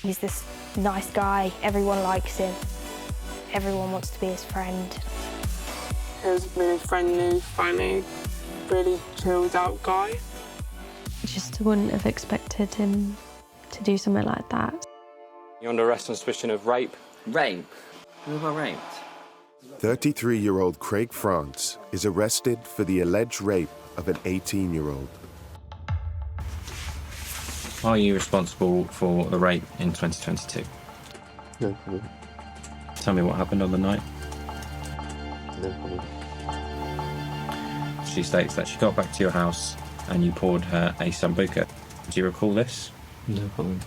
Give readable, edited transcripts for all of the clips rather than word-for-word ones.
He's this nice guy, everyone likes him, everyone wants to be his friend. He was really friendly, funny, really chilled out guy. Just wouldn't have expected him to do something like that. You're under arrest on suspicion of rape. Rape? Who have I raped? 33-year-old Craig France is arrested for the alleged rape of an 18-year-old. Are you responsible for the rape in 2022? No comment. Tell me what happened on the night. No comment. She states that she got back to your house and you poured her a sambuca. Do you recall this? No comment.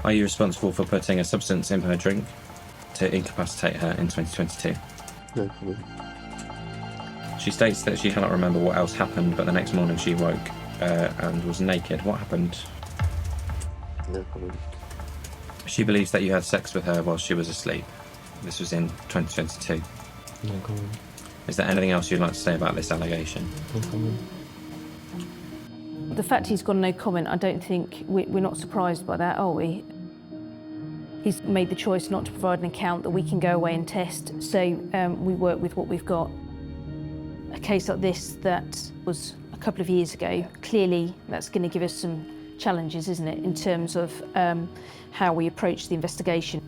Are you responsible for putting a substance in her drink to incapacitate her in 2022? No comment. She states that she cannot remember what else happened, but the next morning she woke and was naked. What happened? No comment. She believes that you had sex with her while she was asleep. This was in 2022. No comment. Is there anything else you'd like to say about this allegation? No comment. The fact he's gone no comment, I don't think we're not surprised by that, are we? He's made the choice not to provide an account that we can go away and test, so we work with what we've got. A case like this that was a couple of years ago, clearly that's going to give us some challenges, isn't it, in terms of how we approach the investigation.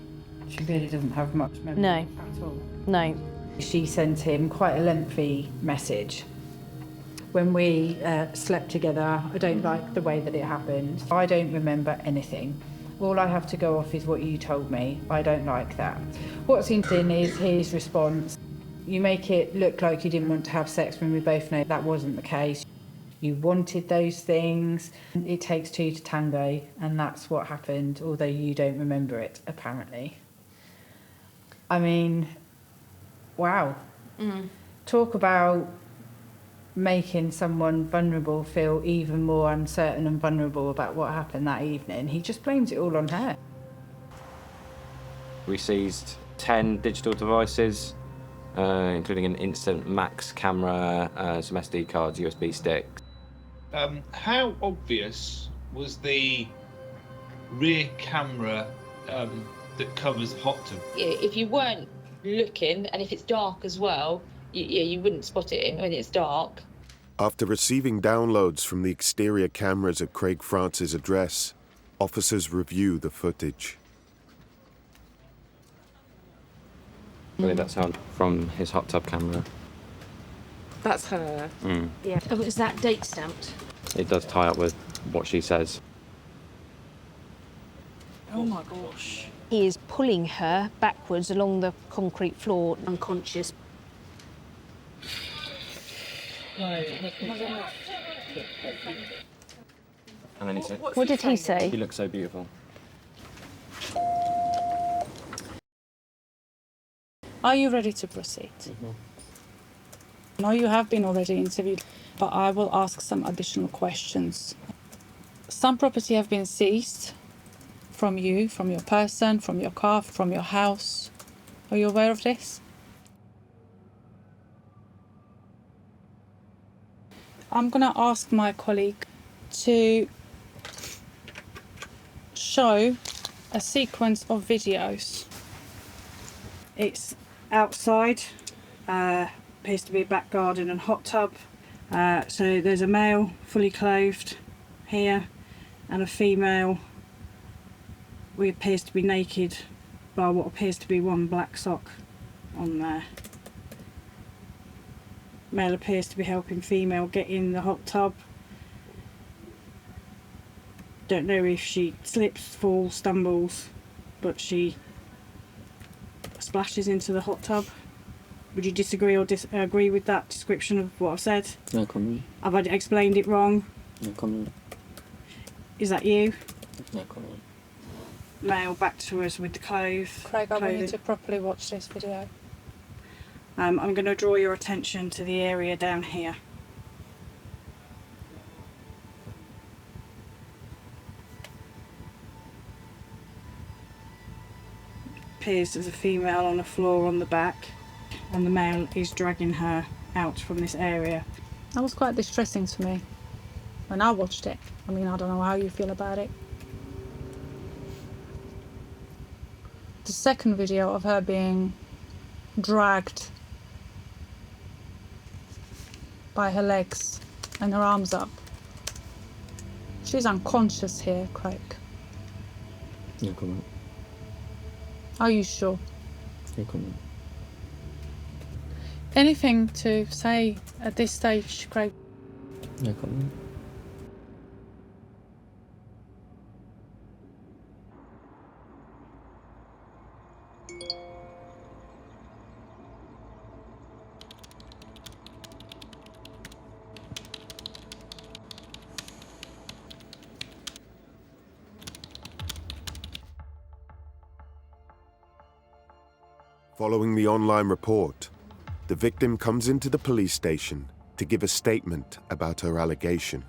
She really doesn't have much memory No. at all. No. She sent him quite a lengthy message. When we slept together, I don't like the way that it happened. I don't remember anything. All I have to go off is what you told me. I don't like that. What's interesting is his response. You make it look like you didn't want to have sex when we both know that wasn't the case. You wanted those things. It takes two to tango, and that's what happened, although you don't remember it, apparently. I mean, wow. Talk about making someone vulnerable feel even more uncertain and vulnerable about what happened that evening. He just blames it all on her. We seized 10 digital devices, including an instant max camera, some SD cards, USB sticks. How obvious was the rear camera that covers the hot tub? If you weren't looking, and if it's dark as well, you wouldn't spot it when it's dark. After receiving downloads from the exterior cameras at Craig France's address, officers review the footage. I believe that's from his hot tub camera. That's her. Yeah. Oh, is that date stamped? It does tie up with what she says. Oh my gosh. He is pulling her backwards along the concrete floor, unconscious. And then he said, What did he say? "You look so beautiful." Are you ready to proceed? I know you have been already interviewed, but I will ask some additional questions. Some property have been seized from you, from your person, from your car, from your house. Are you aware of this? I'm going to ask my colleague to show a sequence of videos. It's outside, appears to be a back garden and hot tub. So there's a male fully clothed here and a female who appears to be naked by what appears to be one black sock on there. Male appears to be helping female get in the hot tub. Don't know if she slips, falls, stumbles, but she splashes into the hot tub. Would you disagree or agree with that description of what I've said? No comment. Have I explained it wrong? No comment. Is that you? No comment. Male back to us with the clothes. Craig, I want you clothing. to properly watch this video. I'm going to draw your attention to the area down here. Appears there's a female on the floor on the back, and the male is dragging her out from this area. That was quite distressing to me when I watched it. I mean, I don't know how you feel about it. The second video of her being dragged by her legs and her arms up. She's unconscious here, Craig. No comment. Are you sure? No comment. Anything to say at this stage, Craig? No comment. Following the online report, the victim comes into the police station to give a statement about her allegation.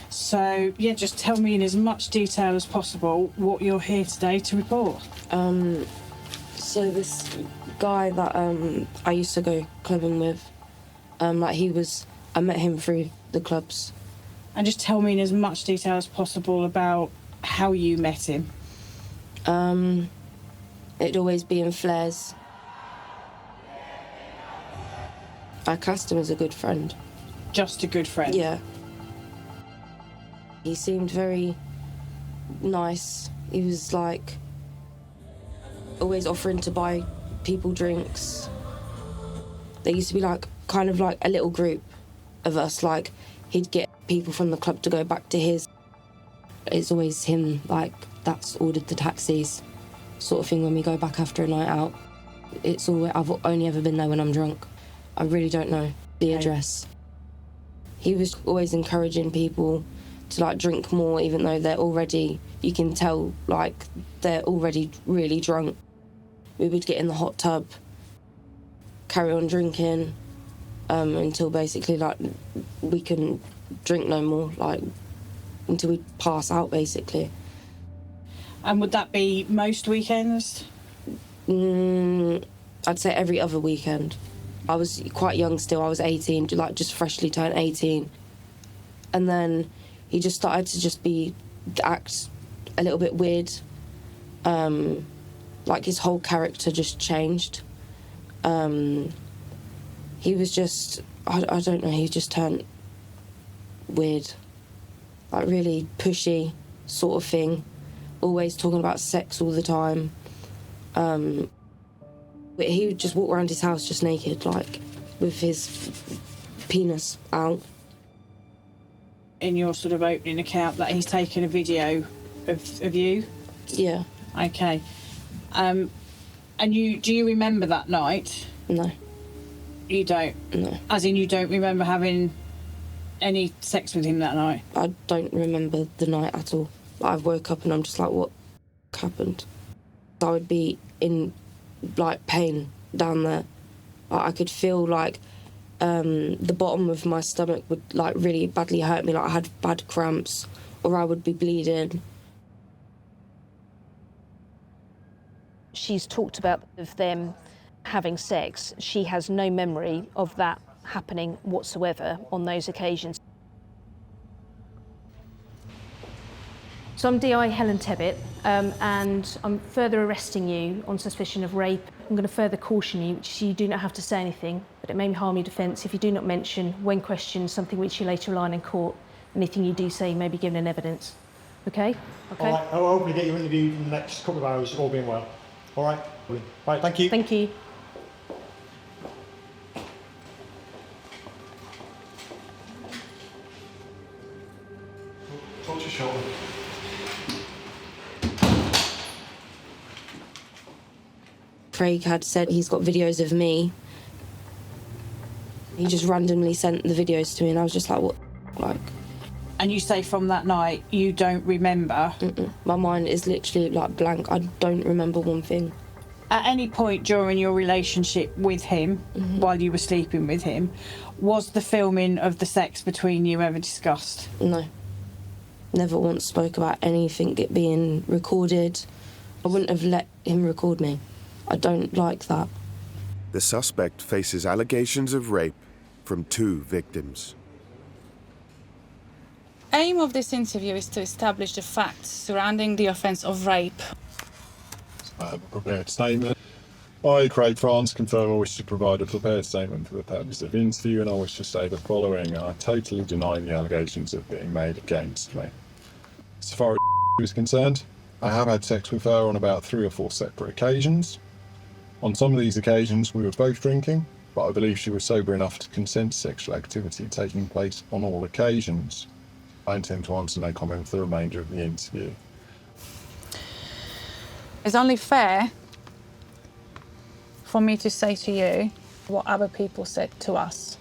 So, yeah, just tell me in as much detail as possible what you're here today to report. So this guy that I used to go clubbing with, I met him through the clubs. And just tell me in as much detail as possible about how you met him. It'd always be in flares. I classed him as a good friend. Just a good friend? Yeah. He seemed very nice. He was like always offering to buy people drinks. There used to be like kind of like a little group of us, like he'd get people from the club to go back to his. It's always him like that's ordered the taxis sort of thing when we go back after a night out. It's all I've only ever been there when I'm drunk. I really don't know the address. He was always encouraging people to like drink more, even though they're already, you can tell like they're already really drunk. We would get in the hot tub, carry on drinking until basically like we couldn't drink no more, like until we pass out basically. And would that be most weekends? I'd say every other weekend. I was quite young still, I was 18, like just freshly turned 18. And then he just started to act a little bit weird. Like his whole character just changed. He was just, I don't know, he just turned weird. Like really pushy sort of thing. Always talking about sex all the time. But he would just walk around his house just naked, like with his penis out. In your sort of opening account that he's taken a video of you? Yeah. Okay. And do you remember that night? No. You don't? No. As in you don't remember having any sex with him that night? I don't remember the night at all. I woke up and I'm just like, what happened? I would be in like pain down there. I could feel like the bottom of my stomach would like really badly hurt me, like I had bad cramps or I would be bleeding. She's talked about of them having sex. She has no memory of that happening whatsoever on those occasions. So I'm DI Helen Tebbit, and I'm further arresting you on suspicion of rape. I'm going to further caution you, which you do not have to say anything, but it may harm your defence if you do not mention, when questioned, something which you later rely on in court. Anything you do say may be given in evidence. Okay? Okay. All right, I'll hopefully get you interviewed in the next couple of hours, all being well. All right? Right, thank you. Thank you. Talk to you shortly. Craig had said he's got videos of me. He just randomly sent the videos to me and I was just like, what? Like. And you say from that night you don't remember? My mind is literally like blank. I don't remember one thing. At any point during your relationship with him, while you were sleeping with him, was the filming of the sex between you ever discussed? No. Never once spoke about anything being recorded. I wouldn't have let him record me. I don't like that. The suspect faces allegations of rape from 2 victims. aim of this interview is to establish the facts surrounding the offence of rape. I have a prepared statement. I, Craig France, confirm I wish to provide a prepared statement for the purpose of interview, and I wish to say the following. I totally deny the allegations that are being made against me. As far as is concerned, I have had sex with her on about 3 or 4 separate occasions. On some of these occasions we were both drinking, but I believe she was sober enough to consent to sexual activity taking place on all occasions. I intend to answer no comment for the remainder of the interview. It's only fair for me to say to you what other people said to us.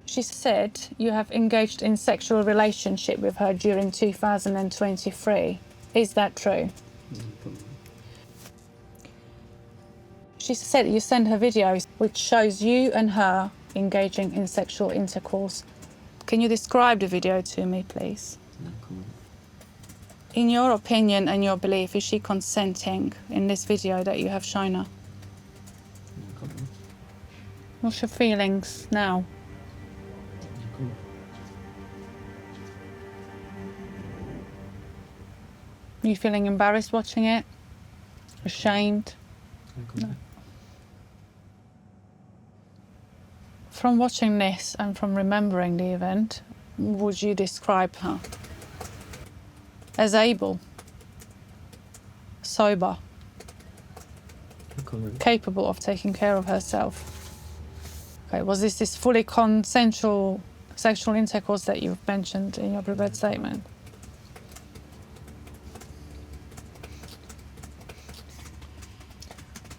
She said you have engaged in sexual relationship with her during 2023. Is that true? She said you sent her videos which shows you and her engaging in sexual intercourse. Can you describe the video to me, please? In your opinion and your belief, is she consenting in this video that you have shown her? What's your feelings now? Are you feeling embarrassed watching it? Ashamed? No. From watching this and from remembering the event, would you describe her as able, sober, capable of taking care of herself? Okay, was this fully consensual sexual intercourse that you've mentioned in your prepared statement?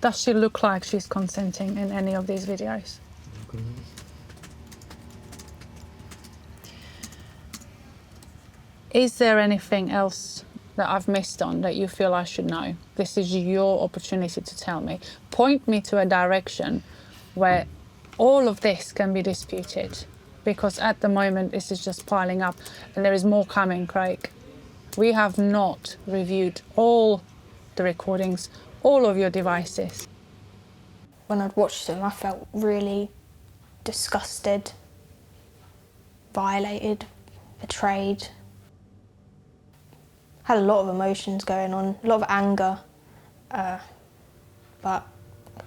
Does she look like she's consenting in any of these videos? Is there anything else that I've missed on that you feel I should know? This is your opportunity to tell me. Point me to a direction where all of this can be disputed, because at the moment this is just piling up and there is more coming, Craig. We have not reviewed all the recordings, all of your devices. When I'd watched them, I felt really disgusted, violated, betrayed. Had a lot of emotions going on, a lot of anger, but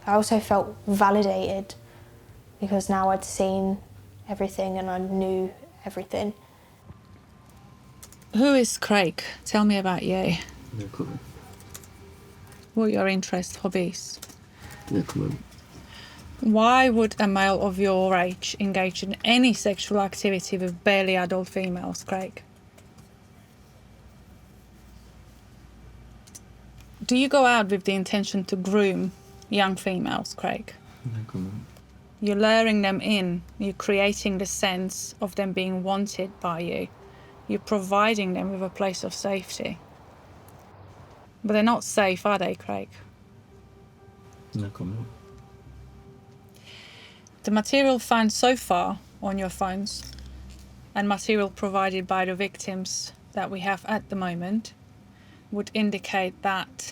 I also felt validated because now I'd seen everything and I knew everything. Who is Craig? Tell me about you. No comment. What are your interests, hobbies? No comment. Why would a male of your age engage in any sexual activity with barely adult females, Craig? Do you go out with the intention to groom young females, Craig? No comment. You're luring them in. You're creating the sense of them being wanted by you. You're providing them with a place of safety. But they're not safe, are they, Craig? No comment. The material found so far on your phones and material provided by the victims that we have at the moment would indicate that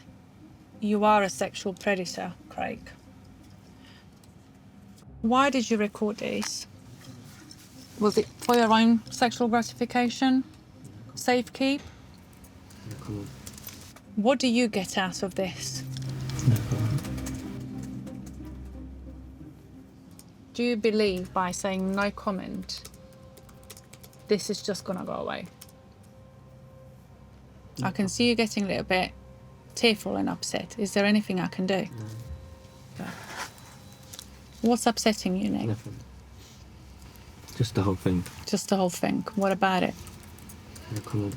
you are a sexual predator, Craig. Why did you record these? Was it for your own sexual gratification? Safekeep? No comment. What do you get out of this? No comment. Do you believe by saying no comment, this is just gonna go away? I can see you getting a little bit tearful and upset. Is there anything I can do? No. Okay. What's upsetting you, Nick? Nothing. Just the whole thing. Just the whole thing. What about it? No comment.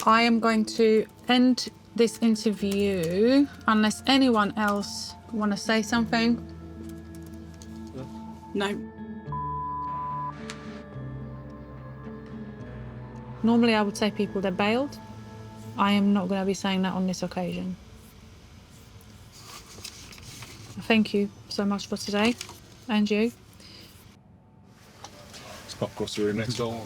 I am going to end this interview unless anyone else want to say something. No. Normally I would say people they're bailed. I am not going to be saying that on this occasion. Thank you so much for today. And you. Let's pop across the room next door.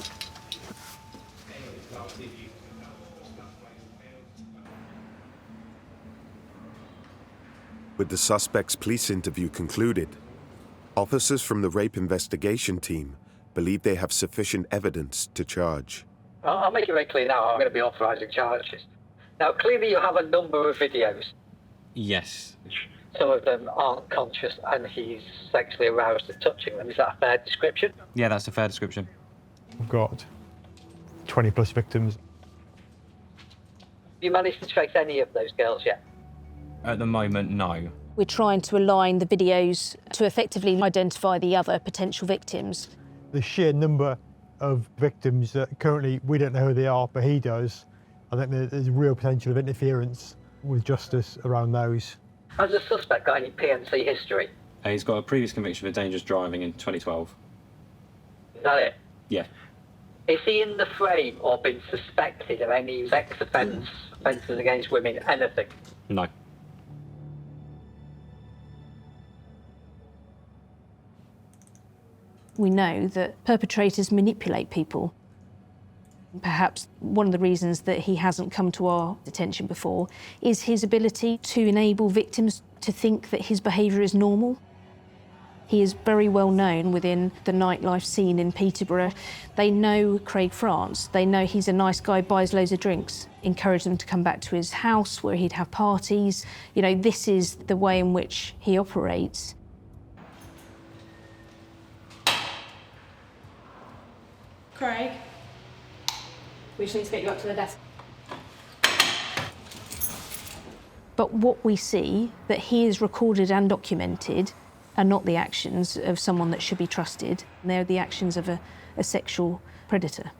With the suspect's police interview concluded, officers from the rape investigation team believe they have sufficient evidence to charge. I'll make it very clear now, I'm going to be authorising charges. Now, clearly you have a number of videos. Yes. Some of them aren't conscious and he's sexually aroused at touching them. Is that a fair description? Yeah, that's a fair description. We've got 20 plus victims. Have you managed to trace any of those girls yet? At the moment, no. We're trying to align the videos to effectively identify the other potential victims. The sheer number of victims that currently we don't know who they are, but he does. I think there's real potential of interference with justice around those. Has the suspect got any PNC history? He's got a previous conviction for dangerous driving in 2012. Is that it? Yeah. Is he in the frame or been suspected of any sex offences against women, anything? No. We know that perpetrators manipulate people. Perhaps one of the reasons that he hasn't come to our attention before is his ability to enable victims to think that his behaviour is normal. He is very well known within the nightlife scene in Peterborough. They know Craig France. They know he's a nice guy, buys loads of drinks, encourage them to come back to his house where he'd have parties. You know, this is the way in which he operates. Craig, we just need to get you up to the desk. But what we see that he is recorded and documented are not the actions of someone that should be trusted. They're the actions of a sexual predator.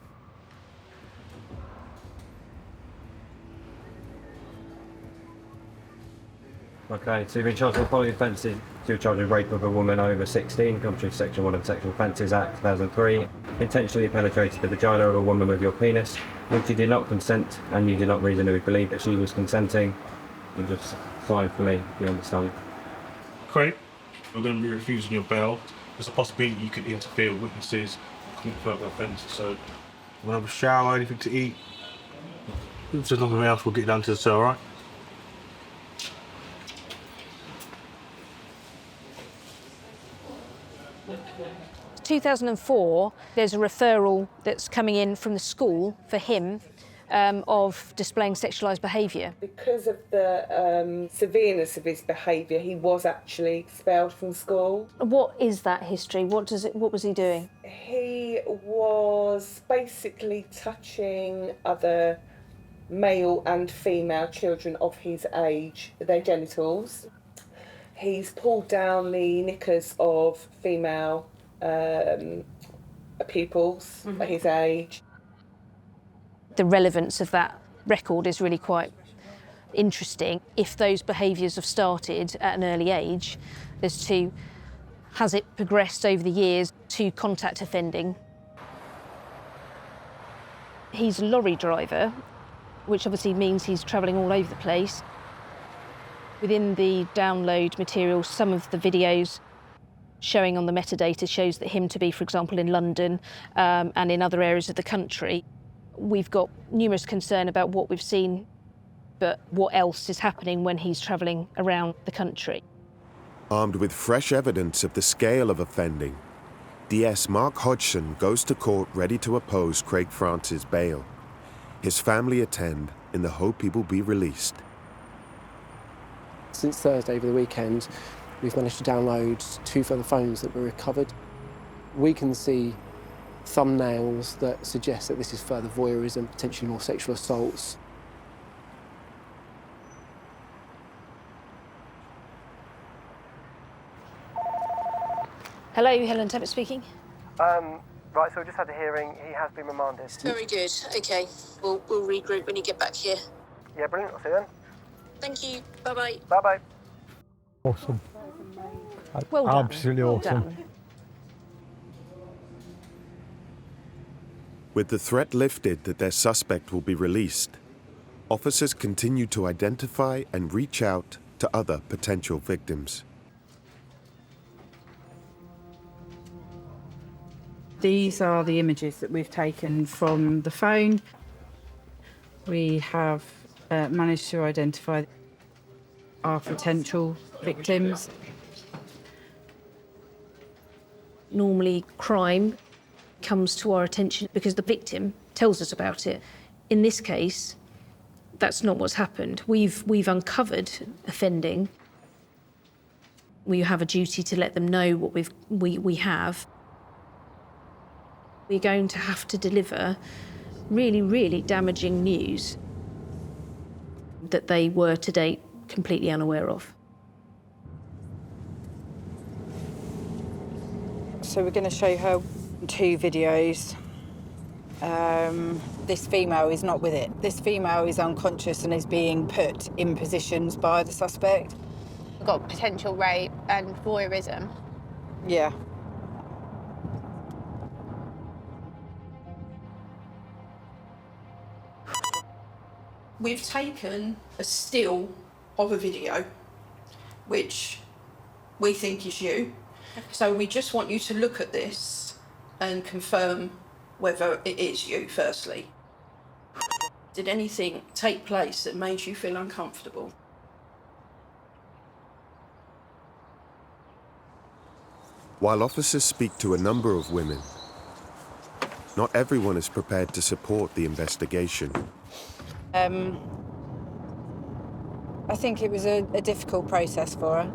Okay, so you've been charged with the following offences. You're charged with rape of a woman over 16, contrary to Section 1 of the Sexual Offences Act 2003. Intentionally penetrated the vagina of a woman with your penis, which you did not consent and you did not reasonably believe that she was consenting. You just sign for me, you understand. Craig, we're going to be refusing your bail. There's a possibility you could interfere with witnesses, commit further offences, so we'll have a shower, anything to eat. If there's nothing else, we'll get down to the cell, alright? 2004, there's a referral that's coming in from the school for him of displaying sexualised behaviour. Because of the severeness of his behaviour, he was actually expelled from school. What is that history? What was he doing? He was basically touching other male and female children of his age, their genitals. He's pulled down the knickers of female pupils at his age. The relevance of that record is really quite interesting. If those behaviours have started at an early age, as to has it progressed over the years to contact offending. He's a lorry driver, which obviously means he's travelling all over the place. Within the download material, some of the videos showing on the metadata shows that him to be, for example, in London and in other areas of the country. We've got numerous concern about what we've seen, but what else is happening when he's travelling around the country. Armed with fresh evidence of the scale of offending, DS Mark Hodgson goes to court ready to oppose Craig France's bail. His family attend in the hope he will be released. Since Thursday over the weekend, we've managed to download 2 further phones that were recovered. We can see thumbnails that suggest that this is further voyeurism, potentially more sexual assaults. Hello, Helen Tebbett speaking. Right, so we just had a hearing. He has been remanded. Very good. OK, we'll regroup when you get back here. Yeah, brilliant. I'll see you then. Thank you. Bye-bye. Bye-bye. Awesome. Well done. Absolutely Well awesome. done. With the threat lifted that their suspect will be released, officers continue to identify and reach out to other potential victims. These are the images that we've taken from the phone. We have managed to identify are potential victims. Normally, crime comes to our attention because the victim tells us about it. In this case, that's not what's happened. We've uncovered offending. We have a duty to let them know what we have. We're going to have to deliver really, really damaging news that they were to date completely unaware of. So we're going to show her 2 videos. This female is not with it. This female is unconscious and is being put in positions by the suspect. We've got potential rape and voyeurism. Yeah. We've taken a still of a video, which we think is you. So we just want you to look at this and confirm whether it is you, firstly. Did anything take place that made you feel uncomfortable? While officers speak to a number of women, not everyone is prepared to support the investigation. I think it was a difficult process for her,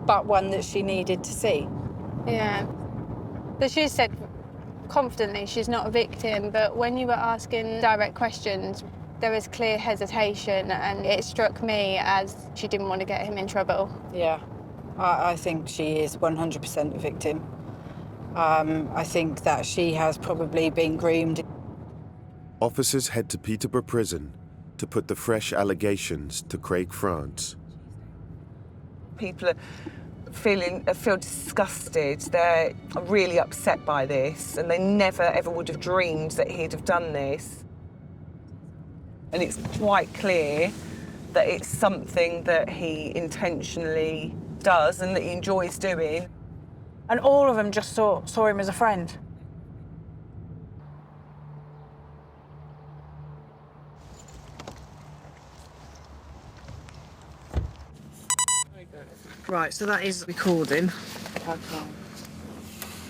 but one that she needed to see. Yeah. But she said confidently she's not a victim, but when you were asking direct questions, there was clear hesitation, and it struck me as she didn't want to get him in trouble. Yeah, I think she is 100% a victim. I think that she has probably been groomed. Officers head to Peterborough Prison to put the fresh allegations to Craig France. People feel disgusted. They're really upset by this, and they never ever would have dreamed that he'd have done this. And it's quite clear that it's something that he intentionally does and that he enjoys doing. And all of them just saw him as a friend. Right, so that is recording.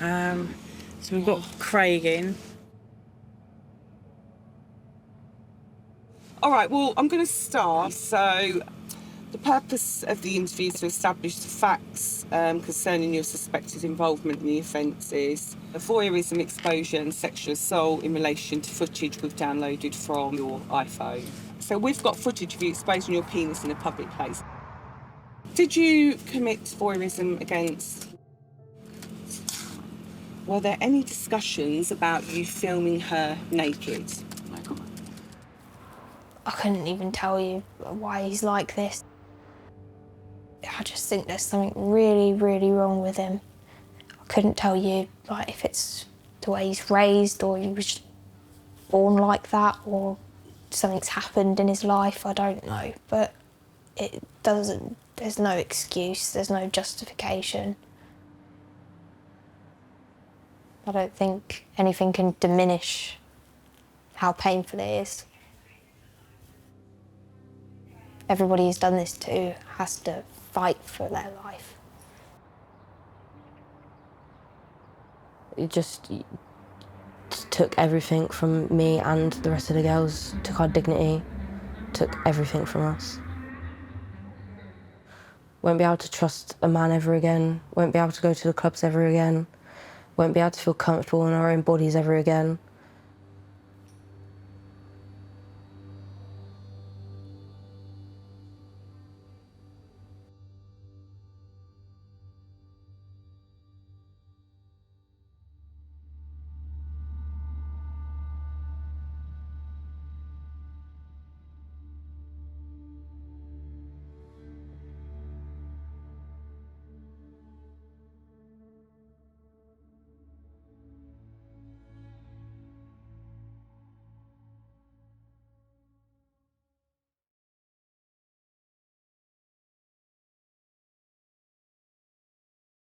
So we've got Craig in. All right, well, I'm going to start. So the purpose of the interview is to establish the facts concerning your suspected involvement in the offences, voyeurism, exposure and sexual assault in relation to footage we've downloaded from your iPhone. So we've got footage of you exposing your penis in a public place. Did you commit voyeurism against... Were there any discussions about you filming her naked? I couldn't even tell you why he's like this. I just think there's something really, really wrong with him. I couldn't tell you like if it's the way he's raised or he was born like that or something's happened in his life, I don't know. But it doesn't, there's no excuse, there's no justification. I don't think anything can diminish how painful it is. Everybody he's done this to has to fight for their life. It just took everything from me and the rest of the girls, took our dignity, took everything from us. Won't be able to trust a man ever again, won't be able to go to the clubs ever again, won't be able to feel comfortable in our own bodies ever again.